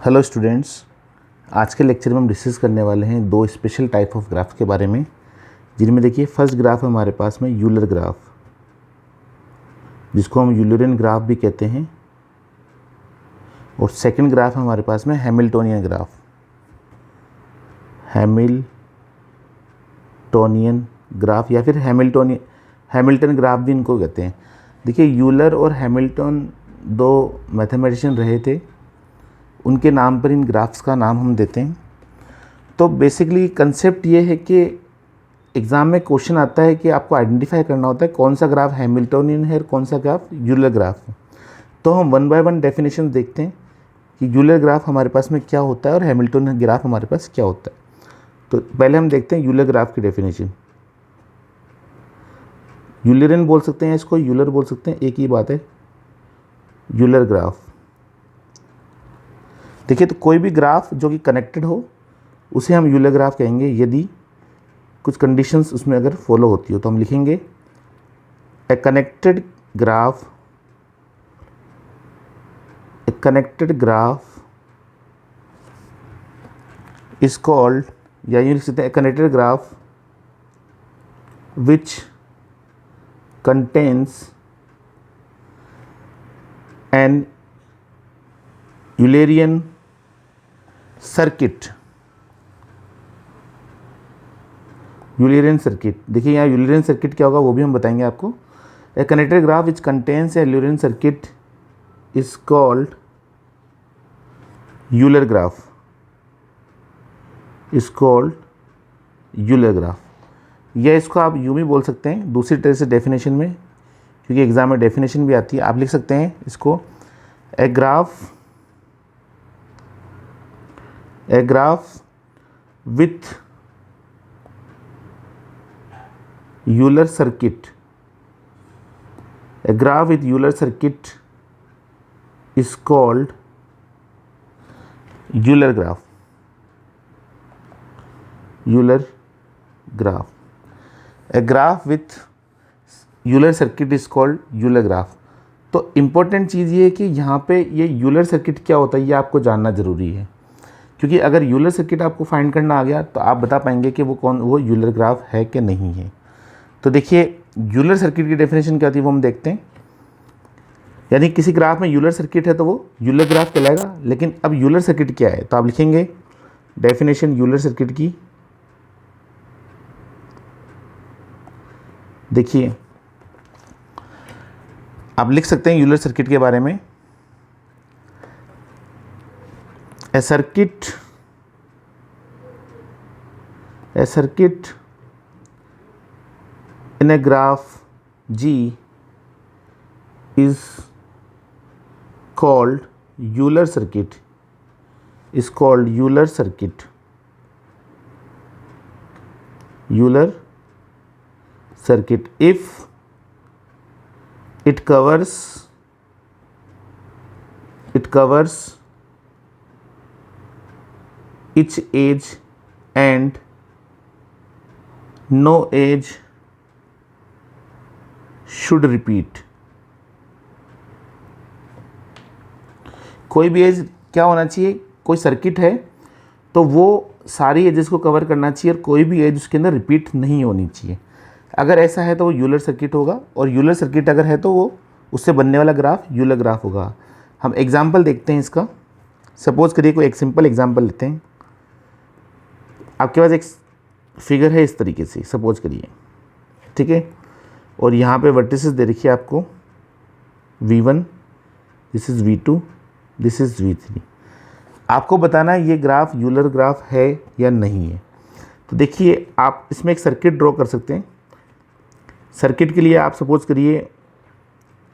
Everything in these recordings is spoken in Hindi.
हेलो स्टूडेंट्स, आज के लेक्चर में हम डिस्कस करने वाले हैं दो स्पेशल टाइप ऑफ ग्राफ के बारे में, जिनमें देखिए फर्स्ट ग्राफ है हमारे पास में यूलर ग्राफ, जिसको हम यूलरियन ग्राफ भी कहते हैं, और सेकंड ग्राफ है हमारे पास में हैमिल्टोनियन ग्राफ। हैमिल्टोनियन ग्राफ या फिर हैमिल्टन ग्राफ भी इनको कहते हैं। देखिए यूलर और हैमिल्टन दो मैथमेटिशियन रहे थे, उनके नाम पर इन ग्राफ्स का नाम हम देते हैं। तो बेसिकली कंसेप्ट ये है कि एग्ज़ाम में क्वेश्चन आता है कि आपको आइडेंटिफाई करना होता है कौन सा ग्राफ हैमिल्टोनियन है और कौन सा ग्राफ यूलर ग्राफ है। तो हम वन बाय वन डेफिनेशन देखते हैं कि यूलर ग्राफ हमारे पास में क्या होता है और हैमिल्टोनियन ग्राफ हमारे पास क्या होता है। तो पहले हम देखते हैं यूलर ग्राफ की डेफिनेशन। यूलरियन बोल सकते हैं इसको, यूलर बोल सकते हैं, एक ही बात है। यूलर ग्राफ देखिए, तो कोई भी ग्राफ जो कि कनेक्टेड हो उसे हम यूलर ग्राफ कहेंगे, यदि कुछ कंडीशंस उसमें अगर फॉलो होती हो। तो हम लिखेंगे a connected graph is called, या यूँ लिख सकते हैं connected graph which contains an Eulerian circuit. Eulerian circuit, देखिए यहाँ यूलरियन सर्किट क्या होगा वो भी हम बताएंगे आपको। A connected graph which contains a Eulerian circuit is called Euler graph, is called Euler graph. या इसको आप यूँ भी बोल सकते हैं दूसरी तरह से डेफिनेशन में, क्योंकि एग्जाम में डेफिनेशन भी आती है। आप लिख सकते हैं इसको a graph with Euler circuit, a graph with Euler circuit is called Euler graph. Euler graph. A graph with Euler circuit is called Euler graph. तो इम्पोर्टेंट चीज़ ये है कि यहाँ पे ये यूलर सर्किट क्या होता है ये आपको जानना ज़रूरी है, क्योंकि अगर यूलर सर्किट आपको फाइंड करना आ गया तो आप बता पाएंगे कि वो यूलर ग्राफ है कि नहीं है। तो देखिए यूलर सर्किट की डेफिनेशन क्या होती है वो हम देखते हैं। यानी किसी ग्राफ में यूलर सर्किट है तो वो यूलर ग्राफ कहलाएगा। लेकिन अब यूलर सर्किट क्या है, तो आप लिखेंगे डेफिनेशन यूलर सर्किट की। देखिए आप लिख सकते हैं यूलर सर्किट के बारे में, A circuit in a graph G is called Euler circuit, is called Euler circuit. Euler circuit if it covers each edge and no edge should repeat. कोई भी एज क्या होना चाहिए, कोई सर्किट है तो वो सारी एजेस को कवर करना चाहिए और कोई भी एज उसके अंदर रिपीट नहीं होनी चाहिए। अगर ऐसा है तो वो यूलर सर्किट होगा, और यूलर सर्किट अगर है तो वो उससे बनने वाला ग्राफ यूलर ग्राफ होगा। हम एग्जाम्पल देखते हैं इसका। सपोज करिए कोई एक सिंपल एग्जाम्पल लेते हैं। आपके पास एक फिगर है इस तरीके से, सपोज करिए, ठीक है, और यहाँ पे वर्टिसेस दे रखी है आपको V1, this is V2, this is V3। आपको बताना है ये ग्राफ यूलर ग्राफ है या नहीं है। तो देखिए आप इसमें एक सर्किट ड्रॉ कर सकते हैं। सर्किट के लिए आप सपोज करिए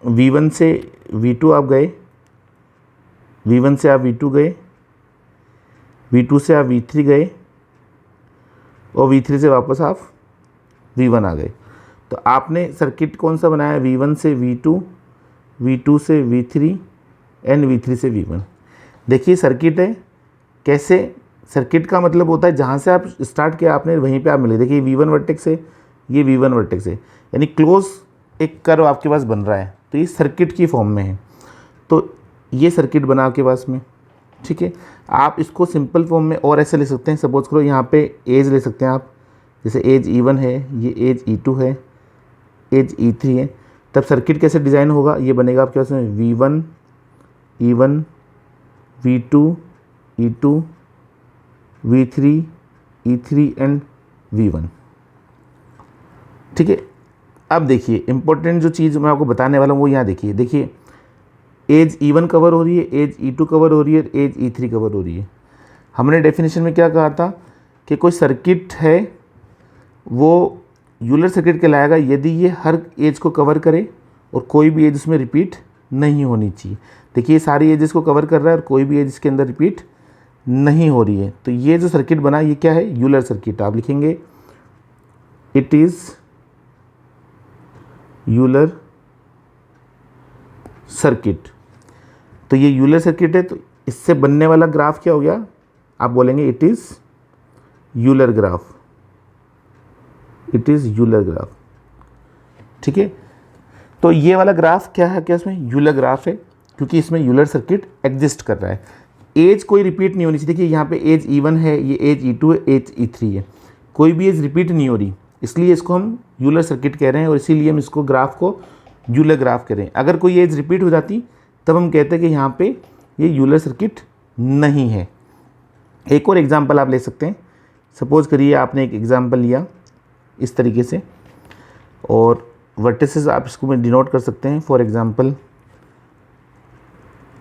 V1 से V2 आप गए, V1 से आप V2 गए, V2 से आप V3 गए, और V3 से वापस आप V1 आ गए। तो आपने सर्किट कौन सा बनाया, V1 से V2, V2 से V3 एंड V3 से V1। देखिए सर्किट है, कैसे सर्किट का मतलब होता है जहाँ से आप स्टार्ट किया आपने वहीं पे आप मिले। देखिए V1 वर्टेक्स है, ये V1 वर्टेक्स है, यानी क्लोज एक कर्व आपके पास बन रहा है, तो ये सर्किट की फॉर्म में है। तो ये सर्किट बना आपके पास में, ठीक है। आप इसको सिंपल फॉर्म में और ऐसे ले सकते हैं, सपोज करो यहाँ पे एज ले सकते हैं आप, जैसे एज E1 है, ये एज E2 है, एज E3 है। तब सर्किट कैसे डिज़ाइन होगा, ये बनेगा आपके पास में V1 E1 V2 E2 V3 E3 and V1। ठीक है। अब देखिए इंपॉर्टेंट जो चीज़ मैं आपको बताने वाला हूँ वो यहाँ देखिए एज E1 कवर हो रही है, एज E2 कवर हो रही है, एज E3 कवर हो रही है। हमने डेफिनेशन में क्या कहा था कि कोई सर्किट है वो यूलर सर्किट कहलाएगा यदि ये हर एज को कवर करे और कोई भी एज उसमें रिपीट नहीं होनी चाहिए। देखिए ये सारी एजेस को कवर कर रहा है और कोई भी एज इसके अंदर रिपीट नहीं हो रही है, तो ये जो सर्किट बना ये क्या है, यूलर सर्किट। आप लिखेंगे इट इज़ यूलर सर्किट। तो ये यूलर सर्किट है, तो इससे बनने वाला ग्राफ क्या हो गया, आप बोलेंगे it is Euler graph, it is Euler graph. ठीक है। तो ये वाला ग्राफ क्या है, क्या इसमें यूलर ग्राफ है, क्योंकि इसमें यूलर सर्किट एग्जिस्ट कर रहा है। एज कोई रिपीट नहीं होनी चाहिए। देखिए यहाँ पे एज E1 है, ये एज E2 है, एज E3 है, कोई भी एज रिपीट नहीं हो रही, इसलिए इसको हम यूलर सर्किट कह रहे हैं और इसीलिए हम इसको ग्राफ को यूलर ग्राफ कह रहे हैं। अगर कोई एज रिपीट हो जाती तब हम कहते हैं कि यहाँ पे ये यूलर सर्किट नहीं है। एक और एग्जांपल आप ले सकते हैं, सपोज करिए आपने एक एग्जांपल लिया इस तरीके से, और वर्टिसेस आप इसको में डिनोट कर सकते हैं। फॉर एग्जांपल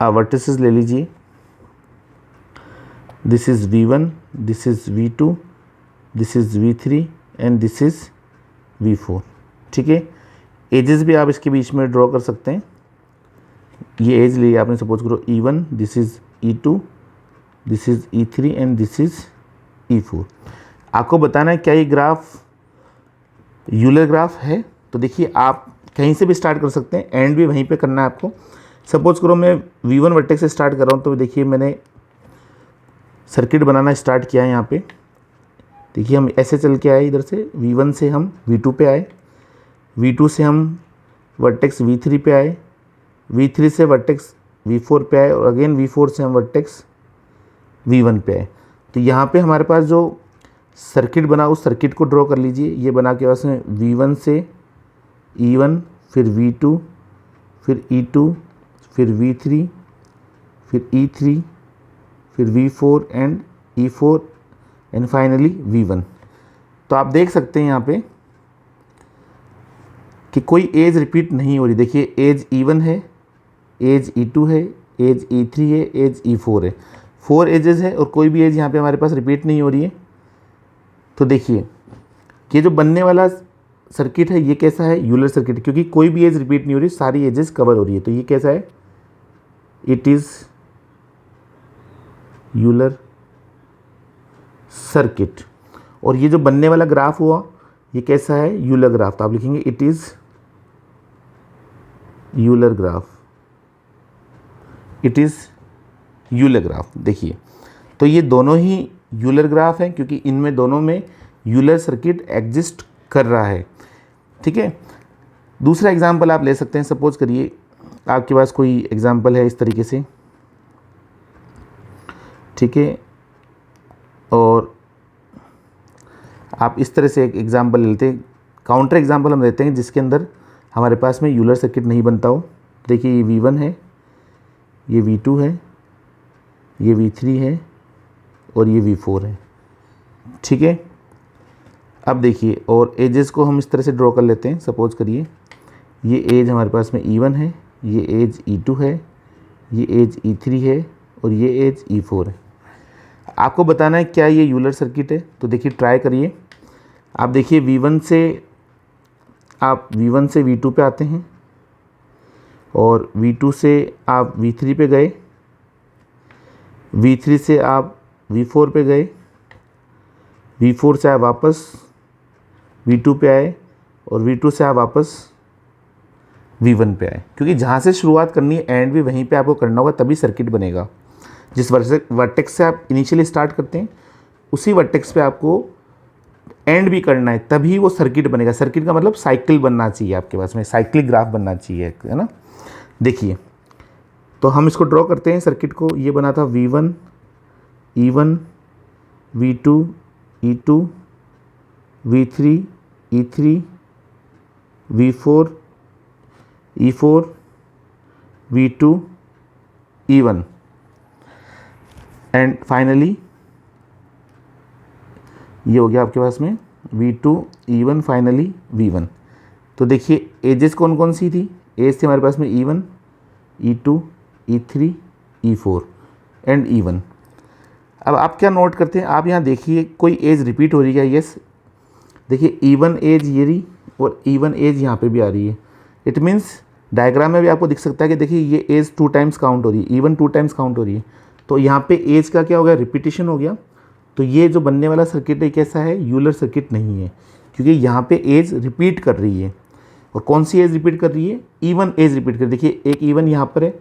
आप वर्टिसेस ले लीजिए, this is V1, this is V2, this is V3 and this is V4। ठीक है। एजेस भी आप इसके बीच में ड्रॉ कर सकते हैं। ये एज लिए आपने, सपोज करो E1, this is E2, this is E3 and this is E4। आपको बताना है क्या ये ग्राफ यूलर ग्राफ है। तो देखिए आप कहीं से भी स्टार्ट कर सकते हैं, एंड भी वहीं पे करना है आपको। सपोज करो मैं V1 वर्टेक्स से स्टार्ट कर रहा हूँ, तो देखिए मैंने सर्किट बनाना स्टार्ट किया है यहाँ पे। देखिए हम ऐसे चल के आए, इधर से V1 से हम V2 पे आए, V2 से हम वर्टेक्स V3 पे आए, V3 से वर्टेक्स V4 पे आए और अगेन V4 से हम वर्टेक्स V1 पे आए। तो यहाँ पे हमारे पास जो सर्किट बना उस सर्किट को ड्रॉ कर लीजिए। ये बना के पास में V1 से E1, फिर V2, फिर E2, फिर V3, फिर E3, फिर V4 and E4 and finally V1। तो आप देख सकते हैं यहाँ पे कि कोई एज रिपीट नहीं हो रही। देखिए एज E1 है, एज E2 है, एज E3 है, एज E4 है, 4 एजेस है और कोई भी एज यहाँ पे हमारे पास रिपीट नहीं हो रही है। तो देखिए ये जो बनने वाला सर्किट है ये कैसा है, यूलर सर्किट, क्योंकि कोई भी एज रिपीट नहीं हो रही, सारी एजेस कवर हो रही है। तो ये कैसा है, इट इज़ यूलर सर्किट। और ये जो बनने वाला ग्राफ हुआ ये कैसा है, यूलर ग्राफ। तो आप लिखेंगे it is Euler graph, it is Euler graph. देखिए तो ये दोनों ही यूलर ग्राफ हैं क्योंकि इनमें दोनों में यूलर सर्किट एग्जिस्ट कर रहा है। ठीक है। दूसरा एग्जांपल आप ले सकते हैं, सपोज करिए आपके पास कोई एग्जांपल है इस तरीके से। ठीक है। और आप इस तरह से एक एग्जांपल लेते हैं, काउंटर एग्जांपल हम लेते हैं जिसके अंदर हमारे पास में यूलर सर्किट नहीं बनता हो। देखिए ये V1 है, ये V2 है, ये V3 है और ये V4 है। ठीक है। अब देखिए और एजेस को हम इस तरह से ड्रॉ कर लेते हैं। सपोज करिए ये एज हमारे पास में E1 है, ये एज E2 है, ये एज E3 है और ये एज E4 है। आपको बताना है क्या ये यूलर सर्किट है। तो देखिए ट्राई करिए। आप देखिए V1 से V2 पे आते हैं और V2 से आप V3 पे गए, V3 से आप V4 पे गए, V4 से आप वापस V2 पे आए और V2 से आप वापस V1 पे आए। क्योंकि जहाँ से शुरुआत करनी है एंड भी वहीं पे आपको करना होगा, तभी सर्किट बनेगा। जिस वर्टेक्स से आप इनिशियली स्टार्ट करते हैं उसी वर्टेक्स पे आपको एंड भी करना है, तभी वो सर्किट बनेगा। सर्किट का मतलब साइकिल बनना चाहिए, आपके पास में साइक्लिक ग्राफ बनना चाहिए, है ना। देखिए तो हम इसको ड्रॉ करते हैं सर्किट को। ये बना था V1 E1 V2 E2 V3 E3 V4 E4 V2 E1 and finally ये हो गया आपके पास में V2 E1 फाइनली V1। तो देखिए एजेस कौन कौन सी थी, एज थी हमारे पास में E1 E2 E3 E4 and E1। अब आप क्या नोट करते हैं, आप यहाँ देखिए कोई एज रिपीट हो रही है। यस, देखिए E1 एज ये रही और E1 एज यहाँ पे भी आ रही है। इट मीन्स डायग्राम में भी आपको दिख सकता है कि देखिए ये एज 2 टाइम्स काउंट हो रही है, E1 2 टाइम्स काउंट हो रही है। तो यहाँ पे एज का क्या हो गया, रिपीटिशन हो गया। तो ये जो बनने वाला सर्किट है कैसा है, यूलर सर्किट नहीं है, क्योंकि यहाँ पे एज रिपीट कर रही है। और कौन सी एज रिपीट कर रही है, E1 एज रिपीट कर रही है। देखिए एक E1 यहाँ पर है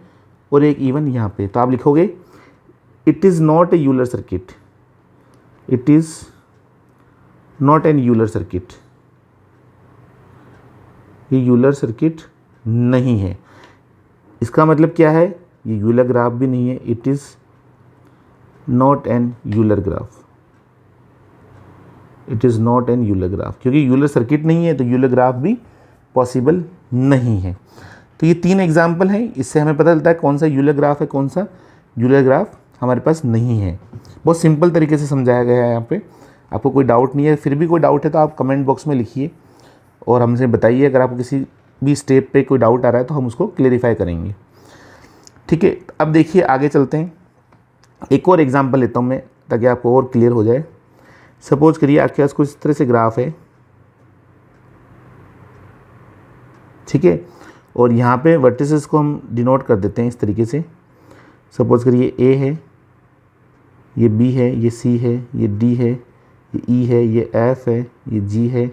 और एक E1 यहाँ पे। तो आप लिखोगे it is not a Euler circuit, it is not an Euler circuit, ये यूलर सर्किट नहीं है। इसका मतलब क्या है, ये यूलर ग्राफ भी नहीं है, it is not an Euler graph, it is not an Euler graph. क्योंकि यूलर सर्किट नहीं है तो यूलर ग्राफ भी पॉसिबल नहीं है। तो ये 3 एग्जाम्पल हैं, इससे हमें पता चलता है कौन सा यूलर ग्राफ है, कौन सा यूलर ग्राफ हमारे पास नहीं है। बहुत सिंपल तरीके से समझाया गया है यहाँ पे, आपको कोई डाउट नहीं है। फिर भी कोई डाउट है तो आप कमेंट बॉक्स में लिखिए और हमसे बताइए। अगर आपको किसी भी स्टेप पे कोई डाउट आ रहा है तो हम उसको क्लेरिफाई करेंगे। ठीक है, अब देखिए आगे चलते हैं। एक और एग्जांपल लेता हूँ मैं ताकि आपको और क्लियर हो जाए। सपोज करिए आपके पास कुछ इस तरह से ग्राफ है, ठीक है, और यहाँ पे वर्टिसेस को हम डिनोट कर देते हैं इस तरीके से। सपोज करिए ए है, ये बी है, ये सी है, ये डी है, ये ई है, ये एफ है, ये जी है,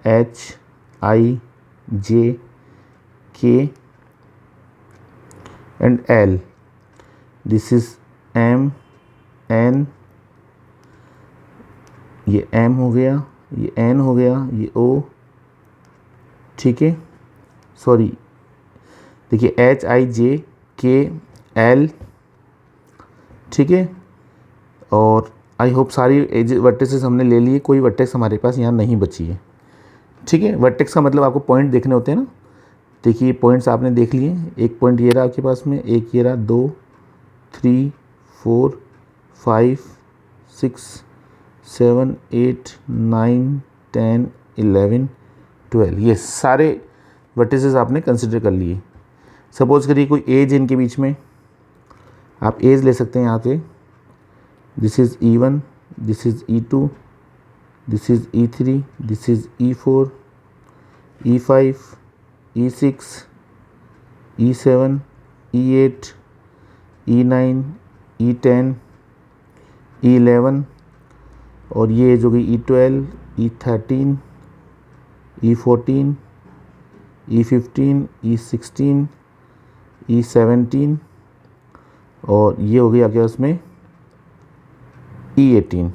H I J K and L. This is M N, ये एम हो गया, ये एन हो गया, ये ओ, ठीक है, सॉरी देखिए एच आई जे के एल, ठीक है। और आई होप सारी एज वर्टेक्सेस हमने ले लिए, कोई वर्टेक्स हमारे पास यहाँ नहीं बची है, ठीक है। वर्टेक्स का मतलब आपको पॉइंट देखने होते हैं ना। देखिए पॉइंट्स आपने देख लिए, एक पॉइंट ये रहा आपके पास में, एक ये रहा, 2 3 4 5 6 7 8 9 10 11 12, ये सारे वर्टिसेस आपने कंसिडर कर लिए। सपोज करिए कोई एज इनके बीच में, आप एज ले सकते हैं यहाँ पे। This is E1, this is E2, this is E3, this is E4, E5, E6, E7, E8, E9, E10, E11, और ये एज हो गई E12, E13, E14, E15, E16, E17, और ये हो गई आपके पास में E18,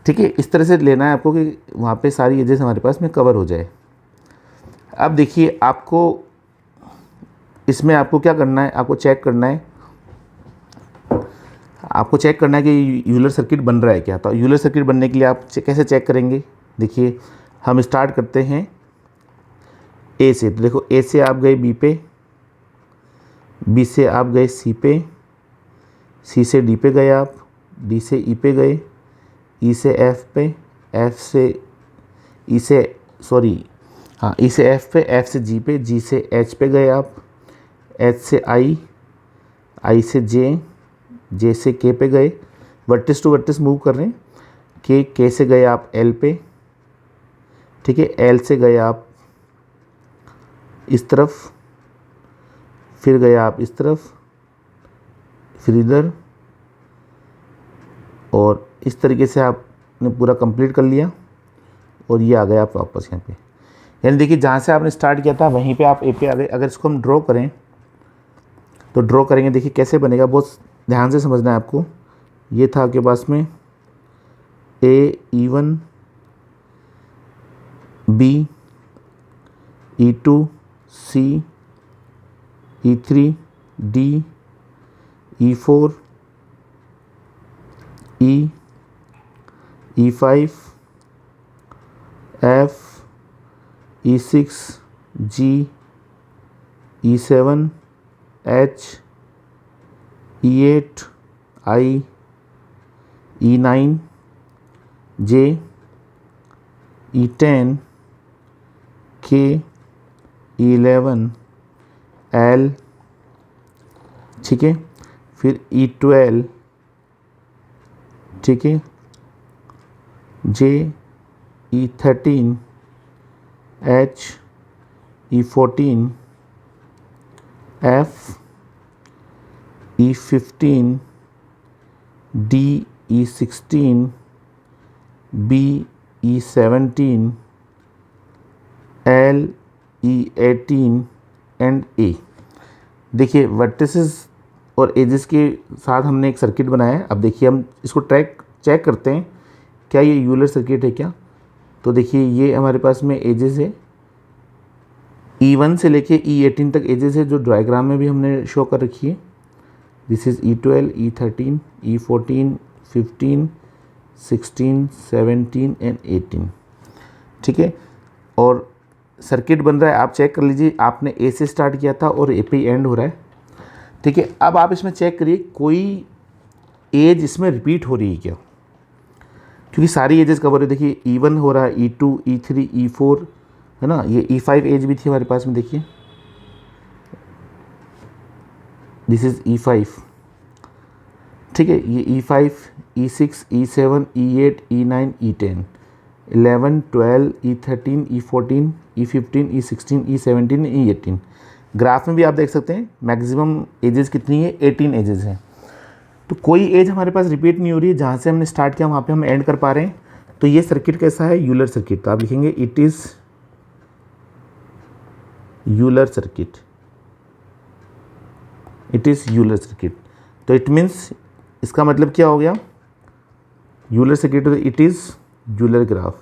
ठीक है। इस तरह से लेना है आपको कि वहाँ पे सारी एजेस हमारे पास में कवर हो जाए। अब देखिए आपको इसमें आपको क्या करना है, आपको चेक करना है, आपको चेक करना है कि यूलर सर्किट बन रहा है क्या। तो यूलर सर्किट बनने के लिए आप कैसे चेक करेंगे, देखिए हम स्टार्ट करते हैं ए से। तो देखो ए से आप गए बी पे, बी से आप गए सी पे, सी से डी पे गए आप, डी से ई पे गए, ई से एफ पे, एफ से ई से सॉरी हाँ ई से एफ पे, एफ से जी पे, जी से एच पे गए आप, एच से आई, आई से जे, जे से के पे गए। वर्टिस टू वर्टिस मूव कर रहे हैं। के से गए आप एल पे, ठीक है, एल से गए आप इस तरफ, फिर गए आप इस तरफ, फिर इधर, और इस तरीके से आपने पूरा कंप्लीट कर लिया और ये आ गए आप वापस यहाँ पे। यानी देखिए जहाँ से आपने स्टार्ट किया था वहीं पे आप ए पे आ गए। अगर इसको हम ड्रॉ करें तो ड्रॉ करेंगे, देखिए कैसे बनेगा, बहुत ध्यान से समझना है आपको। ये था आपके पास में ए E1 B E2 C E3 D, E4, E, E5, F, E6, G, E7, H, E8, I, E9, J, E10, K, E11, L, ठीक है, फिर E12, ठीक है, J, E13, H, E14, F, E15, D, E16, B, E17, L, E18 and A। देखिए वर्टिसेस और एजेस के साथ हमने एक सर्किट बनाया है। अब देखिए हम इसको चेक करते हैं क्या ये यूलर सर्किट है क्या। तो देखिए ये हमारे पास में एजेस है, E1 से लेके E18 तक एजेस है जो डायग्राम में भी हमने शो कर रखी है। This is E12, E13, E14, 15, 16, 17 and 18, ठीक है। और सर्किट बन रहा है, आप चेक कर लीजिए, आपने ए से स्टार्ट किया था और ए पे एंड हो रहा है, ठीक है। अब आप इसमें चेक करिए कोई एज इसमें रिपीट हो रही है क्या, क्योंकि सारी एजेस कवर है। देखिए E1 हो रहा है, E2, E3, E4 है ना, ये E5 एज भी थी हमारे पास में, देखिए दिस इज़ E5, ठीक है। ये E5, E6, E7, E8, E9, E10, 11, 12, E13, E14, E15, E16, E17, E18। Graph में भी आप देख सकते हैं मैक्सिमम एजेस कितनी है, 18 एजेस हैं। तो कोई एज हमारे पास रिपीट नहीं हो रही है, जहाँ से हमने स्टार्ट किया वहाँ पे हम एंड कर पा रहे हैं। तो ये सर्किट कैसा है, यूलर सर्किट। तो आप लिखेंगे it is Euler circuit, it is Euler circuit. तो इट मीन्स इसका मतलब क्या हो गया, Euler circuit it is Euler graph.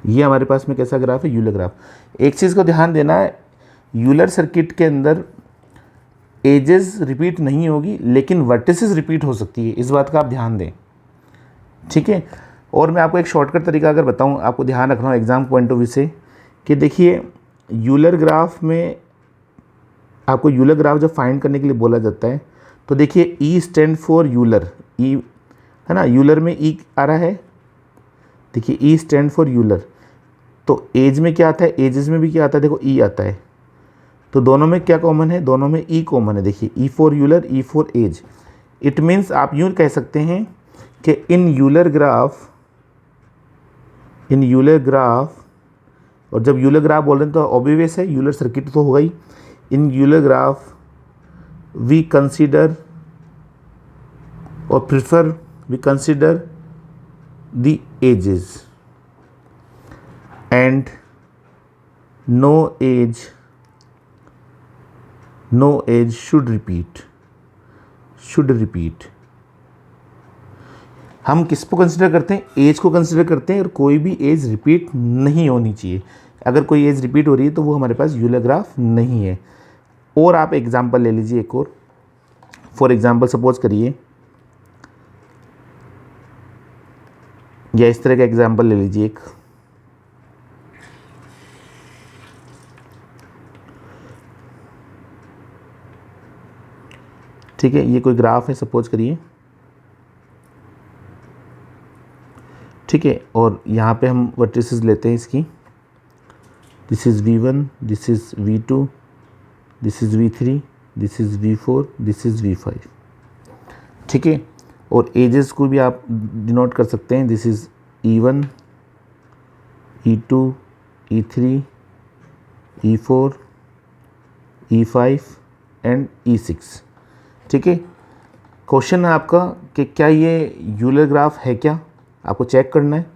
ये हमारे पास में कैसा ग्राफ है, यूलर ग्राफ। एक चीज़ को ध्यान देना है, यूलर सर्किट के अंदर एजेस रिपीट नहीं होगी लेकिन वर्टिसेस रिपीट हो सकती है, इस बात का आप ध्यान दें, ठीक है। और मैं आपको एक शॉर्टकट तरीका अगर बताऊं, आपको ध्यान रखना हो एग्जाम पॉइंट ऑफ व्यू से, कि देखिए यूलर ग्राफ में आपको यूलर ग्राफ जब फाइंड करने के लिए बोला जाता है तो देखिए ई स्टैंड फॉर यूलर, ई है ना, यूलर में ई आ रहा है, देखिए ई स्टैंड फॉर यूलर। तो एज में क्या आता है, एजेस में भी क्या आता है, देखो ई आता है। तो दोनों में क्या कॉमन है, दोनों में ई कॉमन है। देखिए E for Euler, E for edge. It means आप यूँ कह सकते हैं कि इन यूलर ग्राफ, और जब यूलर ग्राफ बोल रहे हैं तो ऑब्वियस है यूलर सर्किट तो होगा ही। In Euler graph we consider और prefer, we consider the edges and no age should repeat। हम किस को कंसिडर करते हैं, एज को कंसिडर करते हैं, और कोई भी एज रिपीट नहीं होनी चाहिए। अगर कोई एज रिपीट हो रही है तो वो हमारे पास यूलर ग्राफ नहीं है। और आप एग्जांपल ले लीजिए एक और, फॉर एग्जांपल सपोज करिए, या इस तरह का एग्जांपल ले लीजिए एक, ठीक है। ये कोई ग्राफ है सपोज करिए, ठीक है। और यहाँ पे हम वर्टिसेस लेते हैं इसकी, this is V1, this is V2, this is V3, this is V4, this is V5, ठीक है। और एजेस को भी आप डिनोट कर सकते हैं, this is E1, E2, E3, E4, E5 and E6, ठीक है। क्वेश्चन है आपका कि क्या ये यूलर ग्राफ है क्या, आपको चेक करना है।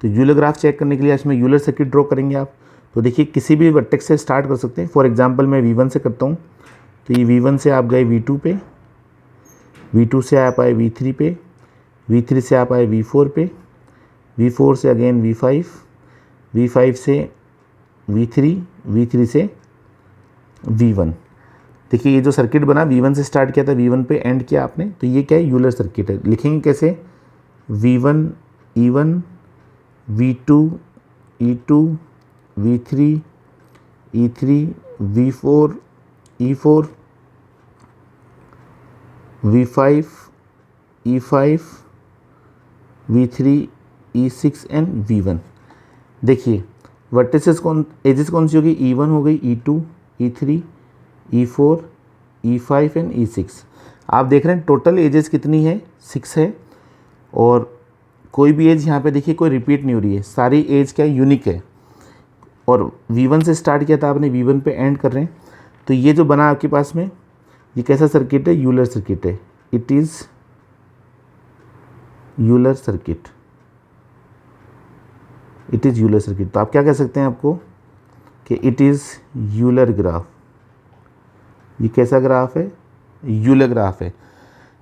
तो यूलर ग्राफ चेक करने के लिए इसमें यूलर सर्किट ड्रॉ करेंगे आप। तो देखिए किसी भी वर्टेक्स से स्टार्ट कर सकते हैं। फॉर एग्जांपल मैं V1 से करता हूँ, तो ये V1 से आप गए V2 पे, V2 से आप आए V3 पे, V3 से आप आए V4 पे, V4 से अगेन V5, V5 से V3, V3 से V1। देखिए ये जो सर्किट बना V1 से स्टार्ट किया था, V1 पे एंड किया आपने, तो ये क्या है, यूलर सर्किट है। लिखेंगे कैसे, V1 E1 V2 E2 V3 E3 V4 E4 V5 E5 V3 E6 and V1। देखिए वर्टिसेस एजेस कौन सी होगी, E1 हो गई, E2 E3 E4 E5 and E6। आप देख रहे हैं टोटल एजेस कितनी है, 6 है, और कोई भी एज यहाँ पे देखिए कोई रिपीट नहीं हो रही है, सारी एज क्या यूनिक है। और V1 से स्टार्ट किया था आपने, V1 पे एंड कर रहे हैं, तो ये जो बना आपके पास में ये कैसा सर्किट है, यूलर सर्किट है। It is Euler circuit, it is Euler circuit. तो आप क्या कह सकते हैं आपको कि इट इज़ यूलर ग्राफ। ये कैसा ग्राफ है, यूलर ग्राफ है।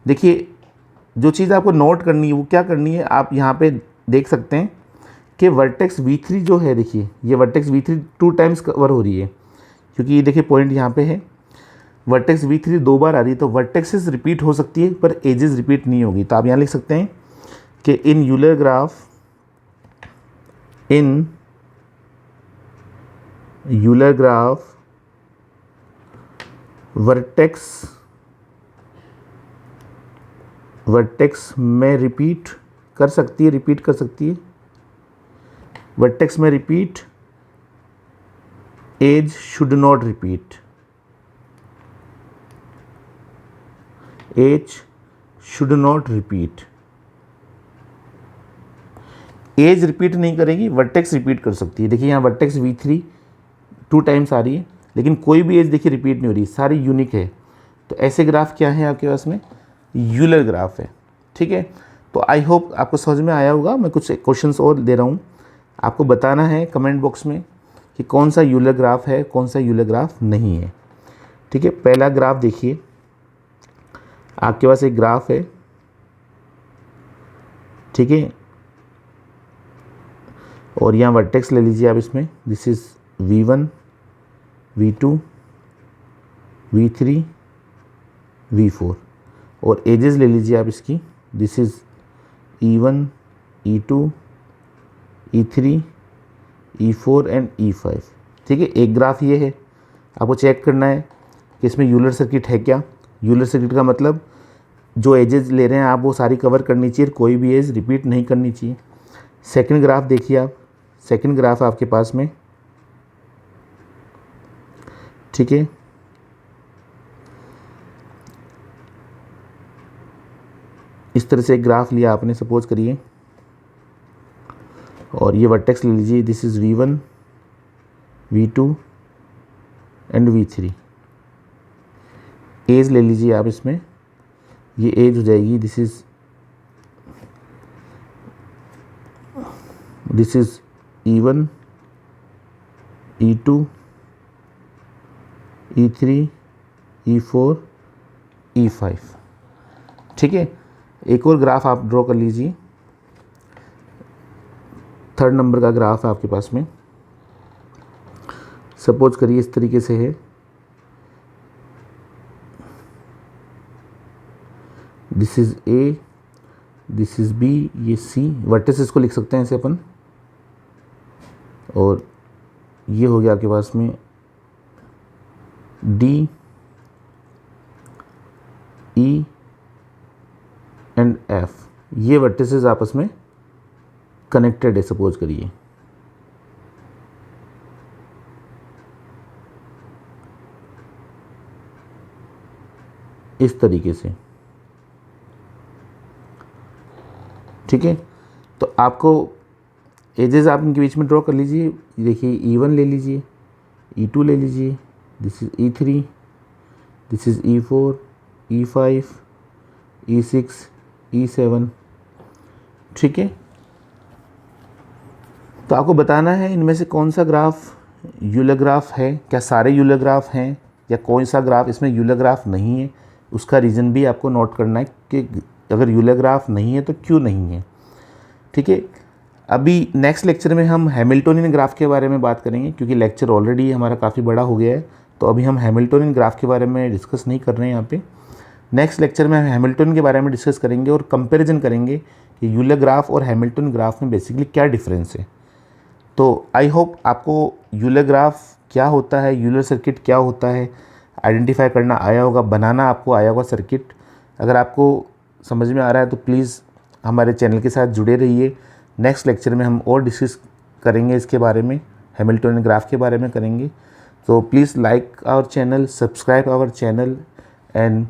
देखिए जो चीज़ आपको नोट करनी है वो क्या करनी है, आप यहाँ पे देख सकते हैं कि वर्टेक्स V3 जो है, देखिए ये वर्टेक्स V3 2 टाइम्स कवर हो रही है, क्योंकि ये देखिए पॉइंट यहाँ पे है, वर्टेक्स V3 2 बार आ रही है, तो वर्टेक्सेस रिपीट हो सकती है पर एजेस रिपीट नहीं होगी। तो आप यहाँ लिख सकते हैं कि in Euler graph, in Euler graph vertex में रिपीट कर सकती है, वर्टेक्स में repeat, edge should not repeat, edge should not repeat. Edge repeat नहीं करेगी, वर्टेक्स रिपीट कर सकती है। देखिए यहाँ वर्टेक्स V3 2 टाइम्स आ रही है, लेकिन कोई भी एज देखिए रिपीट नहीं हो रही, सारी यूनिक है। तो ऐसे ग्राफ क्या है आपके पास में, यूलर ग्राफ है। ठीक है, तो आई होप आपको समझ में आया होगा। मैं कुछ क्वेश्चंस और दे रहा हूँ, आपको बताना है कमेंट बॉक्स में कि कौन सा यूलर ग्राफ है, कौन सा यूलर ग्राफ नहीं है। ठीक है, पहला ग्राफ देखिए, आपके पास एक ग्राफ है, ठीक है, और यहाँ वर्टेक्स ले लीजिए आप इसमें, this is V1 V2 V3 V4, और एजेस ले लीजिए आप इसकी, this is E1 E2 E3 E4 and E5। ठीक है, एक ग्राफ ये है, आपको चेक करना है कि इसमें यूलर सर्किट है क्या। यूलर सर्किट का मतलब जो एजेस ले रहे हैं आप वो सारी कवर करनी चाहिए, कोई भी एज रिपीट नहीं करनी चाहिए। सेकंड ग्राफ देखिए आप, सेकंड ग्राफ आपके पास में, ठीक है, इस तरह से एक ग्राफ लिया आपने, सपोज करिए, और ये वर्टेक्स ले लीजिए, this is V1 V2 and V3। As ले लीजिए आप इसमें, ये एज हो जाएगी, this is E1 E2 E3 E4 E5। ठीक है, एक और ग्राफ आप ड्रॉ कर लीजिए, थर्ड नंबर का ग्राफ है आपके पास में, सपोज करिए इस तरीके से है, this is A, this is B, ये C, वर्टिस इसको लिख सकते हैं ऐसे अपन, और ये हो गया आपके पास में D E एंड F। ये वर्टिसेस आपस में कनेक्टेड है, सपोज करिए, इस तरीके से। ठीक है, तो आपको एजेस आप इनके बीच में ड्रॉ कर लीजिए। देखिए E1 ले लीजिए, E2 ले लीजिए, this is E3, this is E4 E5 E6 E7। ठीक है, तो आपको बताना है इनमें से कौन सा ग्राफ यूलर ग्राफ है, क्या सारे यूलर ग्राफ हैं, या कौन सा ग्राफ इसमें यूलर ग्राफ नहीं है। उसका रीज़न भी आपको नोट करना है कि अगर यूलर ग्राफ नहीं है तो क्यों नहीं है। ठीक है, अभी नेक्स्ट लेक्चर में हम हैमिल्टोनियन ग्राफ के बारे में बात करेंगे, क्योंकि लेक्चर ऑलरेडी हमारा काफ़ी बड़ा हो गया है, तो अभी हम हैमिल्टोनियन ग्राफ के बारे में डिस्कस नहीं कर रहे हैं यहाँ पे। नेक्स्ट लेक्चर में हम हैमिल्टन के बारे में डिस्कस करेंगे और कंपैरिजन करेंगे कि यूलर ग्राफ और हैमिल्टन ग्राफ में बेसिकली क्या डिफरेंस है। तो आई होप आपको यूलर ग्राफ क्या होता है, यूलर सर्किट क्या होता है, आइडेंटिफाई करना आया होगा, बनाना आपको आया होगा सर्किट। अगर आपको समझ में आ रहा है तो प्लीज़ हमारे चैनल के साथ जुड़े रहिए। नेक्स्ट लेक्चर में हम और डिस्कस करेंगे इसके बारे में, हैमिल्टन ग्राफ के बारे में करेंगे। तो please like our channel, subscribe our channel and